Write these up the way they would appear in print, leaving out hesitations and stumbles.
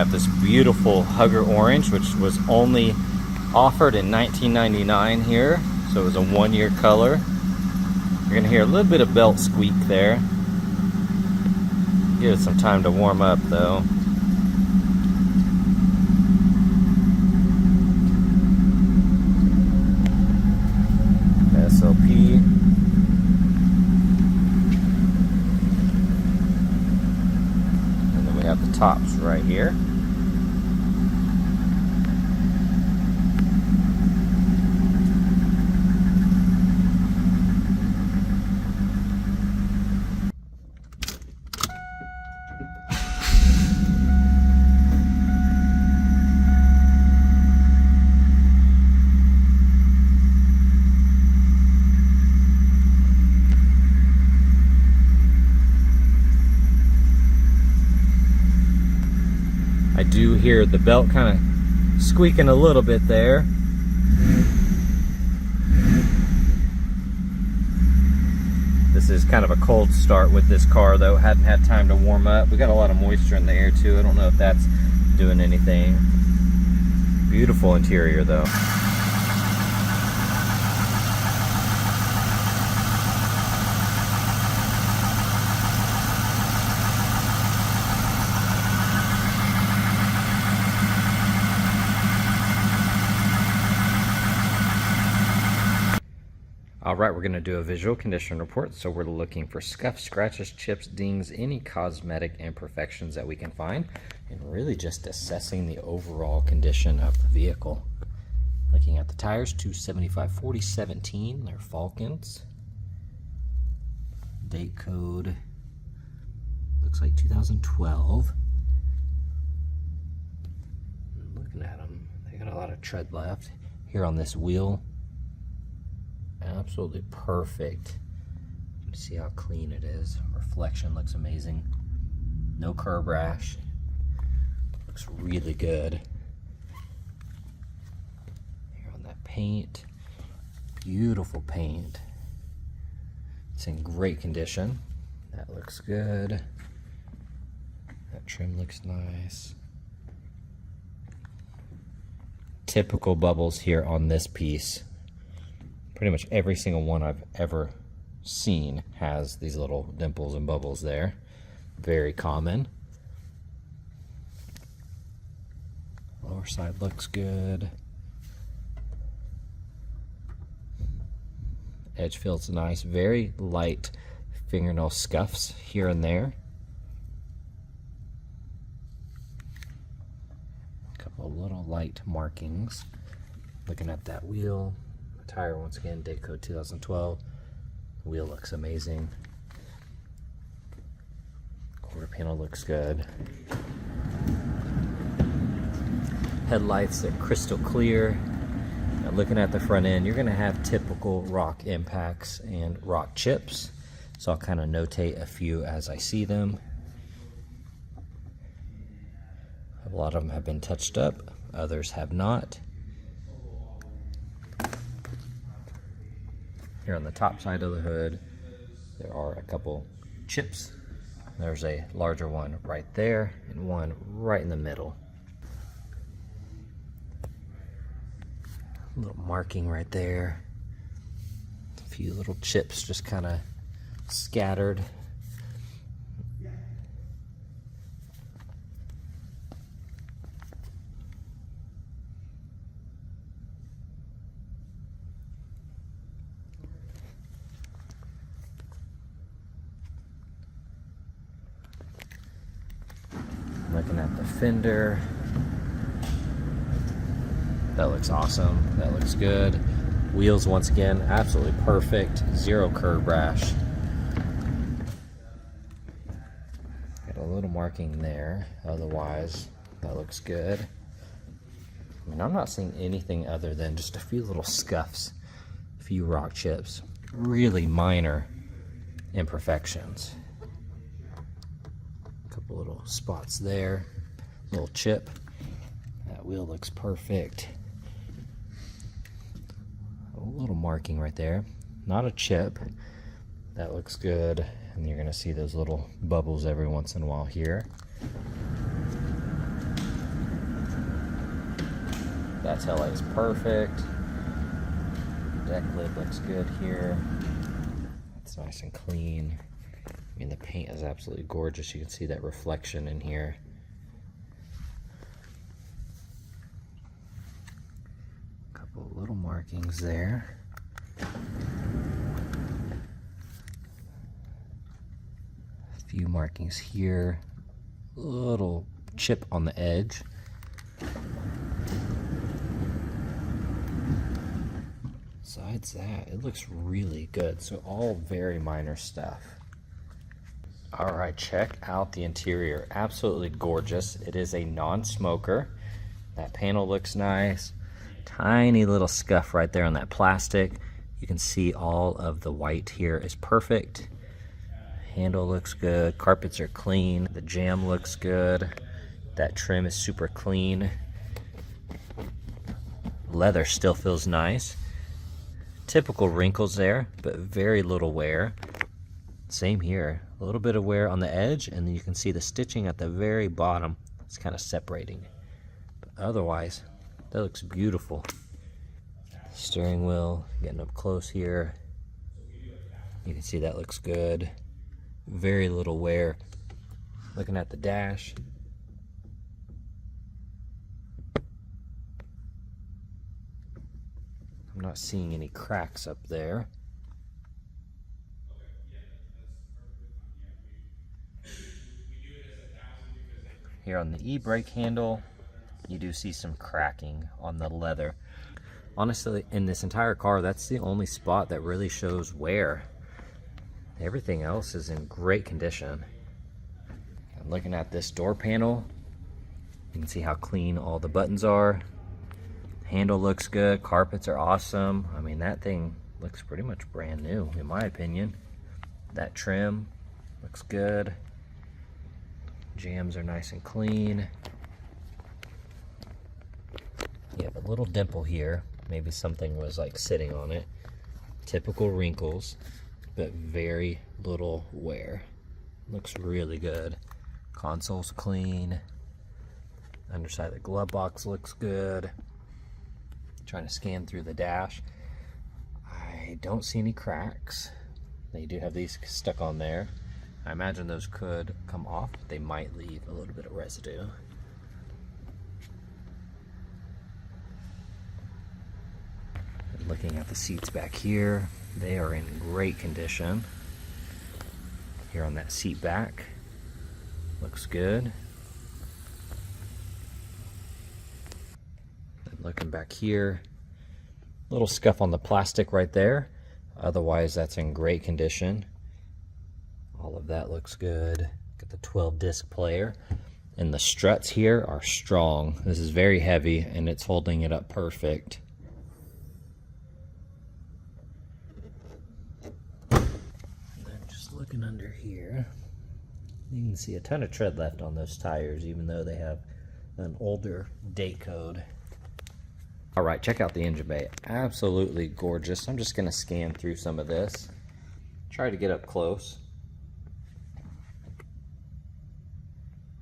have this beautiful Hugger Orange, which was only offered in 1999 here, so it was a 1-year color. You're gonna hear a little bit of belt squeak there. Give it some time to warm up though. SLP. And then we have the tops right here. I do hear the belt kind of squeaking a little bit there. This is kind of a cold start with this car though. Hadn't had time to warm up. We got a lot of moisture in the air too. I don't know if that's doing anything. Beautiful interior though. Alright, we're going to do a visual condition report. So we're looking for scuffs, scratches, chips, dings, any cosmetic imperfections that we can find, and really just assessing the overall condition of the vehicle. Looking at the tires, 275/40/17, they're Falcons. Date code looks like 2012. Looking at them, they got a lot of tread left here on this wheel. Absolutely perfect. You can see how clean it is. Reflection looks amazing. No curb rash. Looks really good. Here on that paint. Beautiful paint. It's in great condition. That looks good. That trim looks nice. Typical bubbles here on this piece. Pretty much every single one I've ever seen has these little dimples and bubbles there. Very common. Lower side looks good. Edge feels nice. Very light fingernail scuffs here and there. A couple of little light markings. Looking at that wheel. Tire once again, date code 2012. Wheel looks amazing. Quarter panel looks good. Headlights are crystal clear. Now looking at the front end, you're going to have typical rock impacts and rock chips. So I'll kind of notate a few as I see them. A lot of them have been touched up, others have not. Here on the top side of the hood, there are a couple chips. There's a larger one right there and one right in the middle. A little marking right there. A few little chips just kind of scattered. Looking at the fender, that looks awesome. That looks good. Wheels once again absolutely perfect. Zero curb rash. Got a little marking there. Otherwise, that looks good. I mean, I'm not seeing anything other than just a few little scuffs, a few rock chips, really minor imperfections. Couple little spots there, little chip. That wheel looks perfect. A little marking right there, not a chip. That looks good, and you're gonna see those little bubbles every once in a while here. That taillight is perfect. Deck lid looks good here. It's nice and clean. I mean, the paint is absolutely gorgeous. You can see that reflection in here. A couple of little markings there. A few markings here. A little chip on the edge. Besides that, it looks really good. So all very minor stuff. All right, check out the interior. Absolutely gorgeous. It is a non-smoker. That panel looks nice. Tiny little scuff right there on that plastic. You can see all of the white here is perfect. Handle looks good. Carpets are clean. The jamb looks good. That trim is super clean. Leather still feels nice. Typical wrinkles there, but very little wear. Same here. A little bit of wear on the edge, and then you can see the stitching at the very bottom. It's kind of separating. But otherwise, that looks beautiful. Steering wheel, getting up close here. You can see that looks good. Very little wear. Looking at the dash. I'm not seeing any cracks up there. Here on the e-brake handle, you do see some cracking on the leather. Honestly, in this entire car, that's the only spot that really shows wear. Everything else is in great condition. I'm looking at this door panel. You can see how clean all the buttons are. Handle looks good. Carpets are awesome. I mean, that thing looks pretty much brand new, in my opinion. That trim looks good. Jambs are nice and clean. You have a little dimple here. Maybe something was like sitting on it. Typical wrinkles, but very little wear. Looks really good. Console's clean. Underside of the glove box looks good. Trying to scan through the dash. I don't see any cracks. They do have these stuck on there. I imagine those could come off, but they might leave a little bit of residue. And looking at the seats back here, they are in great condition. Here on that seat back, looks good. And looking back here, little scuff on the plastic right there. Otherwise, that's in great condition. All of that looks good. Got the 12 disc player. And the struts here are strong. This is very heavy and it's holding it up perfect. And then just looking under here, you can see a ton of tread left on those tires, even though they have an older date code. All right, check out the engine bay. Absolutely gorgeous. I'm just gonna scan through some of this. Try to get up close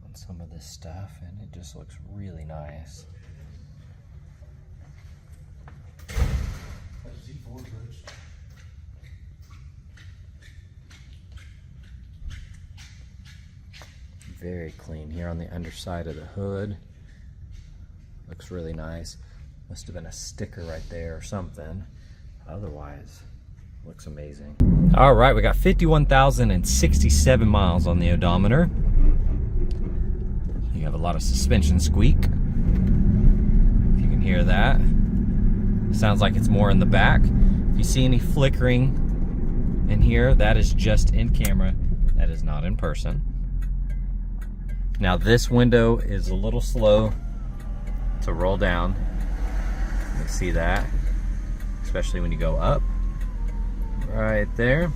on some of this stuff, and it just looks really nice. Very clean here on the underside of the hood. Looks really nice. Must have been a sticker right there or something. Otherwise, looks amazing. All right, we got 51,067 miles on the odometer. You have a lot of suspension squeak. If you can hear that. Sounds like it's more in the back. If you see any flickering in here, that is just in camera. That is not in person. Now this window is a little slow to roll down. You see that, especially when you go up right there.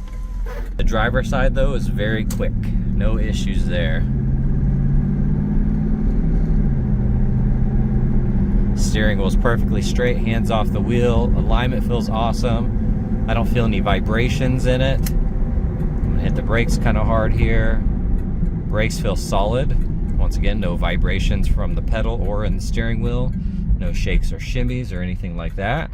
The driver's side though is very quick, no issues there. Steering wheel is perfectly straight, hands off the wheel. Alignment feels awesome. I don't feel any vibrations in it. I'm gonna hit the brakes kind of hard here. Brakes feel solid. Once again, no vibrations from the pedal or in the steering wheel. No shakes or shimmies or anything like that.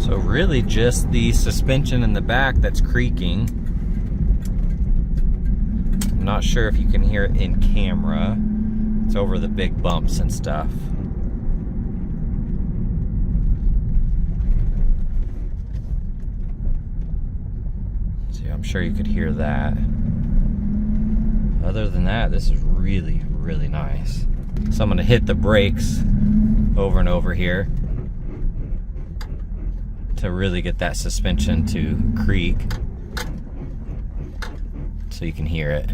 So really just the suspension in the back that's creaking. I'm not sure if you can hear it in camera. It's over the big bumps and stuff. See, I'm sure you could hear that. Other than that, this is really, really nice. So I'm gonna hit the brakes over and over here to really get that suspension to creak so you can hear it.